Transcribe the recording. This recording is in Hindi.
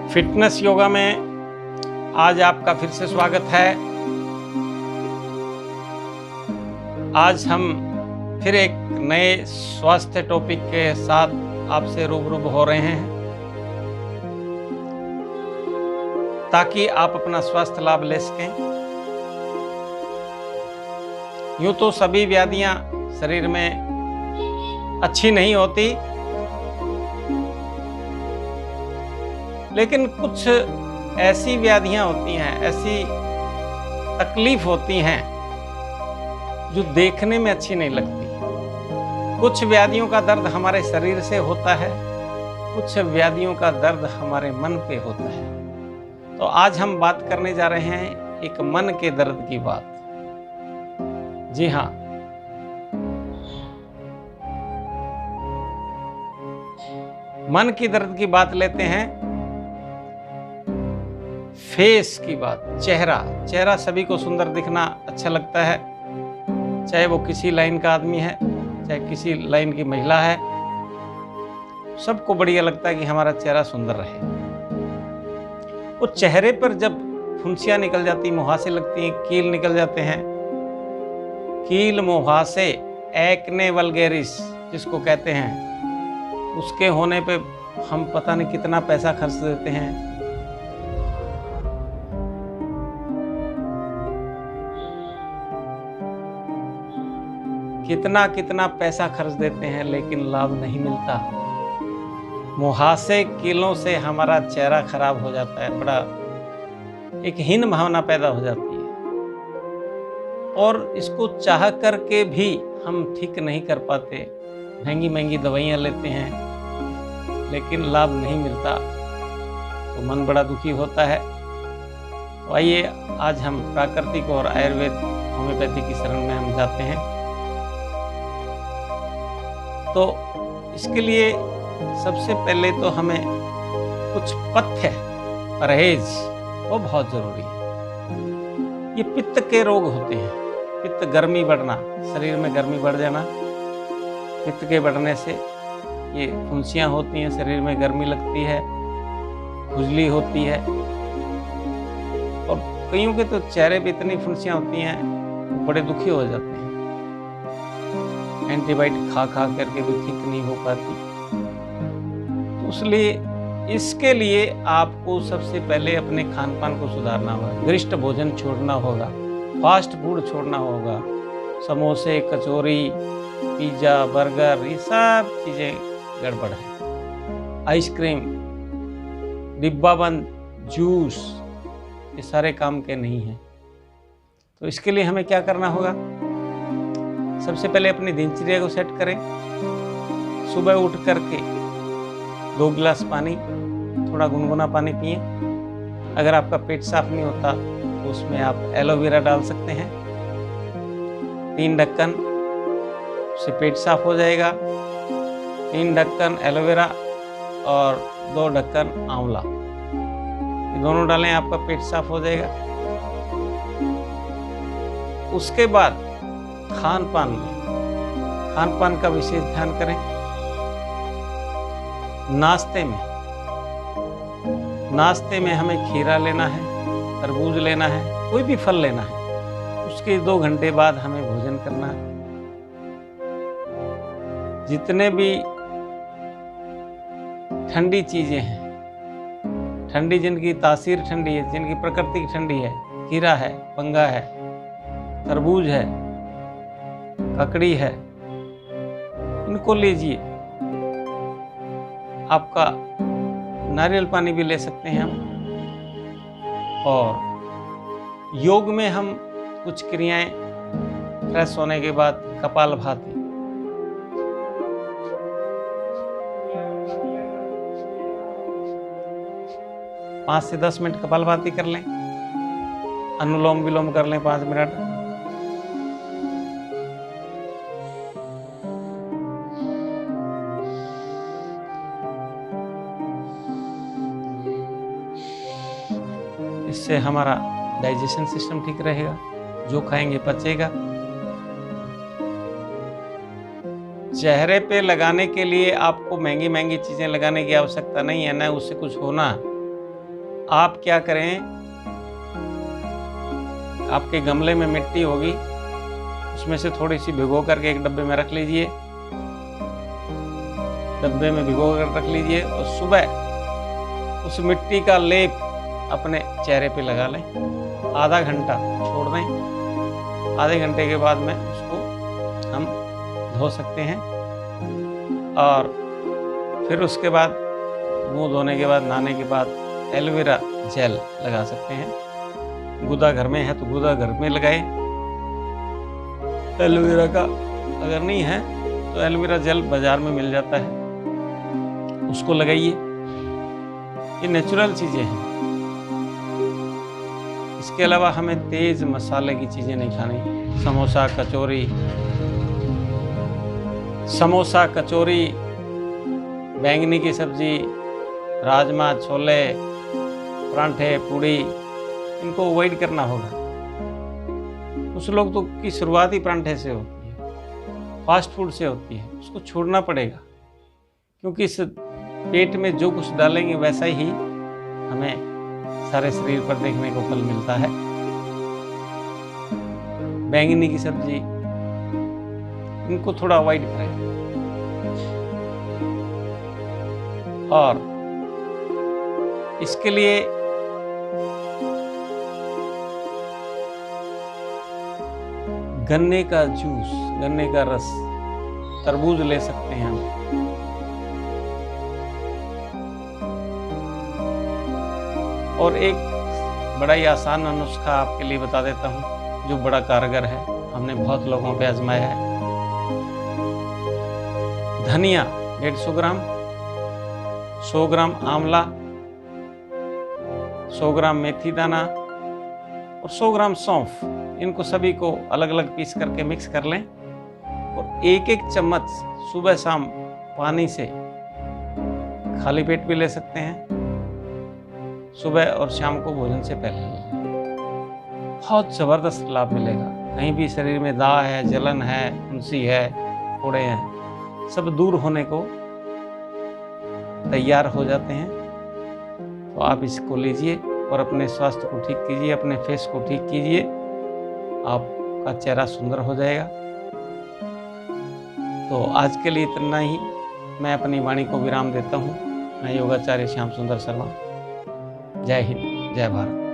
फिटनेस योगा में आज आपका फिर से स्वागत है। आज हम फिर एक नए स्वास्थ्य टॉपिक के साथ आपसे रूबरू हो रहे हैं ताकि आप अपना स्वास्थ्य लाभ ले सकें। यूं तो सभी व्याधियां शरीर में अच्छी नहीं होती, लेकिन कुछ ऐसी व्याधियां होती हैं, ऐसी तकलीफ होती हैं जो देखने में अच्छी नहीं लगती। कुछ व्याधियों का दर्द हमारे शरीर से होता है, कुछ व्याधियों का दर्द हमारे मन पे होता है। तो आज हम बात करने जा रहे हैं एक मन के दर्द की बात। जी हाँ, मन की दर्द की बात लेते हैं। फेस की बात, चेहरा सभी को सुंदर दिखना अच्छा लगता है, चाहे वो किसी लाइन का आदमी है, चाहे किसी लाइन की महिला है। सबको बढ़िया लगता है कि हमारा चेहरा सुंदर रहे। वो चेहरे पर जब फुंसियां निकल जाती, मुहासे लगती हैं, कील निकल जाते हैं, कील मुहासे एक्ने वल्गेरिस जिसको कहते हैं, उसके होने पे हम पता नहीं कितना पैसा खर्च देते हैं। कितना पैसा खर्च देते हैं, लेकिन लाभ नहीं मिलता। मुहासे कीलों से हमारा चेहरा खराब हो जाता है, बड़ा एक हीन भावना पैदा हो जाती है और इसको चाह करके भी हम ठीक नहीं कर पाते। महंगी दवाइयाँ लेते हैं लेकिन लाभ नहीं मिलता, तो मन बड़ा दुखी होता है। तो आइए आज हम प्राकृतिक और आयुर्वेद होम्योपैथी की शरण में हम जाते हैं। तो इसके लिए सबसे पहले तो हमें कुछ पथ्य परहेज वो बहुत जरूरी है। ये पित्त के रोग होते हैं, पित्त गर्मी बढ़ना, शरीर में गर्मी बढ़ जाना। पित्त के बढ़ने से ये फुंसियां होती हैं, शरीर में गर्मी लगती है, खुजली होती है और कईयों के तो चेहरे पे इतनी फुंसियां होती हैं बड़े दुखी हो जाते हैं। एंटीबायोटिक खा करके भी ठीक नहीं हो पाती। तो इसलिए इसके लिए आपको सबसे पहले अपने खान पान को सुधारना होगा, गरिष्ठ भोजन छोड़ना होगा, फास्ट फूड छोड़ना होगा। समोसे, कचौरी, पिज्जा, बर्गर, ये सब चीज़ें गड़बड़ है। आइसक्रीम, डिब्बा बंद जूस, ये सारे काम के नहीं हैं। तो इसके लिए हमें क्या करना होगा? सबसे पहले अपनी दिनचर्या को सेट करें। सुबह उठ करके 2 गिलास पानी, थोड़ा गुनगुना पानी पिएं। अगर आपका पेट साफ नहीं होता तो उसमें आप एलोवेरा डाल सकते हैं। 3 ढक्कन, उससे पेट साफ हो जाएगा। 3 ढक्कन एलोवेरा और 2 ढक्कन आंवला, ये दोनों डालें, आपका पेट साफ हो जाएगा। उसके बाद खान पान का विशेष ध्यान करें। नाश्ते में हमें खीरा लेना है, तरबूज लेना है, कोई भी फल लेना है। उसके 2 घंटे बाद हमें भोजन करना है। जितने भी ठंडी चीजें हैं, ठंडी जिनकी तासीर ठंडी है, जिनकी प्रकृति ठंडी है, खीरा है, पंगा है, तरबूज है, ककड़ी है, इनको लीजिए। आपका नारियल पानी भी ले सकते हैं हम। और योग में हम कुछ क्रियाएं, फ्रेश होने के बाद कपालभाति, 5 से 10 मिनट कपालभाति कर लें। अनुलोम विलोम कर लें 5 मिनट। इससे हमारा डाइजेशन सिस्टम ठीक रहेगा, जो खाएंगे पचेगा। चेहरे पे लगाने के लिए आपको महंगी महंगी चीजें लगाने की आवश्यकता नहीं है, ना उससे कुछ होना। आप क्या करें, आपके गमले में मिट्टी होगी, उसमें से थोड़ी सी भिगो करके एक डब्बे में रख लीजिए, डब्बे में भिगो कर रख लीजिए और सुबह उस मिट्टी का लेप अपने चेहरे पे लगा लें, आधा घंटा छोड़ दें, आधे घंटे के बाद में उसको हम धो सकते हैं। और फिर उसके बाद मुंह धोने के बाद, नहाने के बाद एलोवेरा जेल लगा सकते हैं। गुदा घर में है तो गुदा घर में लगाए एलोवेरा का, अगर नहीं है तो एलोवेरा जेल बाजार में मिल जाता है, उसको लगाइए। ये नेचुरल चीज़ें हैं। इसके अलावा हमें तेज मसाले की चीज़ें नहीं खानी। समोसा, कचौरी, बैंगनी की सब्जी, राजमा, छोले, परांठे, पूड़ी, इनको अवॉइड करना होगा। कुछ लोग तो की शुरुआत ही परांठे से होती है, फास्ट फूड से होती है, उसको छोड़ना पड़ेगा, क्योंकि इस पेट में जो कुछ डालेंगे वैसा ही हमें सारे शरीर पर देखने को फल मिलता है। बैंगनी की सब्जी, इनको थोड़ा अवॉइड करें। और इसके लिए गन्ने का जूस, गन्ने का रस, तरबूज ले सकते हैं हम। और एक बड़ा ही आसान नुस्खा आपके लिए बता देता हूँ, जो बड़ा कारगर है, हमने बहुत लोगों पे आजमाया है। धनिया 150 ग्राम, 100 ग्राम आंवला, 100 ग्राम मेथी दाना और 100 ग्राम सौंफ, इनको सभी को अलग अलग पीस करके मिक्स कर लें और एक एक चम्मच सुबह शाम पानी से खाली पेट भी ले सकते हैं, सुबह और शाम को भोजन से पहले। बहुत ज़बरदस्त लाभ मिलेगा। कहीं भी शरीर में दाग है, जलन है, फुंसी है, फोड़े हैं, सब दूर होने को तैयार हो जाते हैं। तो आप इसको लीजिए और अपने स्वास्थ्य को ठीक कीजिए, अपने फेस को ठीक कीजिए, आपका चेहरा सुंदर हो जाएगा। तो आज के लिए इतना ही। मैं अपनी वाणी को विराम देता हूँ। मैं योगाचार्य श्याम सुंदर शर्मा। जय हिंद, जय भारत।